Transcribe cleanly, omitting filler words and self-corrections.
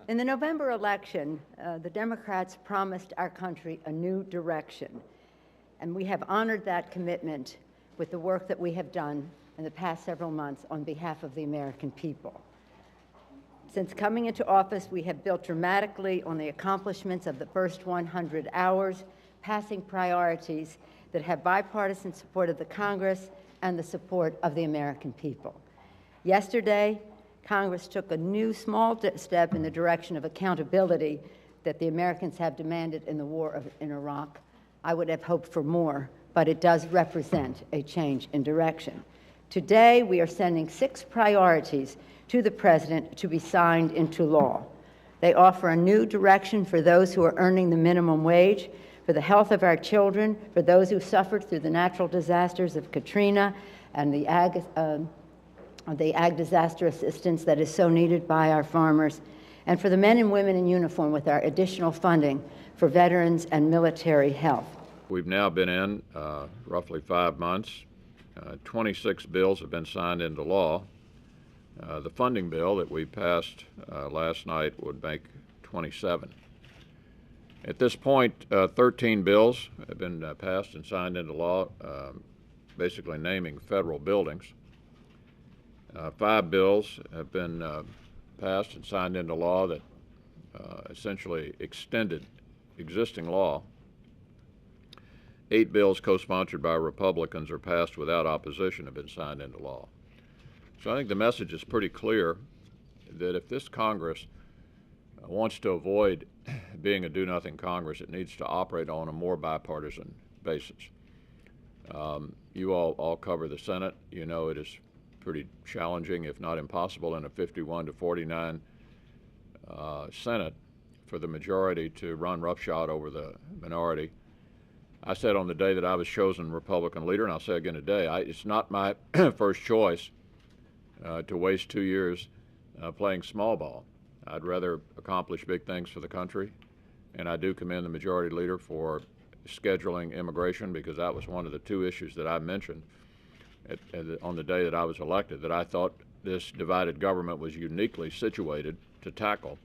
In the November election, the Democrats promised our country a new direction, and we have honored that commitment with the work that we have done in the past several months on behalf of the American people. Since coming into office, we have built dramatically on the accomplishments of the first 100 hours, passing priorities that have bipartisan support of the Congress and the support of the American people. Yesterday, Congress took a new small step in the direction of accountability that the Americans have demanded in the war in Iraq. I would have hoped for more, but it does represent a change in direction. Today, we are sending 6 priorities to the President to be signed into law. They offer a new direction for those who are earning the minimum wage, for the health of our children, for those who suffered through the natural disasters of Katrina and the ag disaster assistance that is so needed by our farmers, and for the men and women in uniform with our additional funding for veterans and military health. We've now been in roughly 5 months. 26 bills have been signed into law. The funding bill that we passed last night would make 27. At this point, 13 bills have been passed and signed into law, basically naming federal buildings. 5 bills have been passed and signed into law that essentially extended existing law. 8 bills co-sponsored by Republicans or passed without opposition have been signed into law. So I think the message is pretty clear that if this Congress wants to avoid being a do-nothing Congress, it needs to operate on a more bipartisan basis. You all cover the Senate. You know it is pretty challenging, if not impossible, in a 51 to 49 Senate for the majority to run roughshod over the minority. I said on the day that I was chosen Republican leader, and I'll say again today, it's not my first choice to waste 2 years playing small ball. I'd rather accomplish big things for the country, and I do commend the majority leader for scheduling immigration, because that was one of the 2 issues that I mentioned on the day that I was elected, that I thought this divided government was uniquely situated to tackle.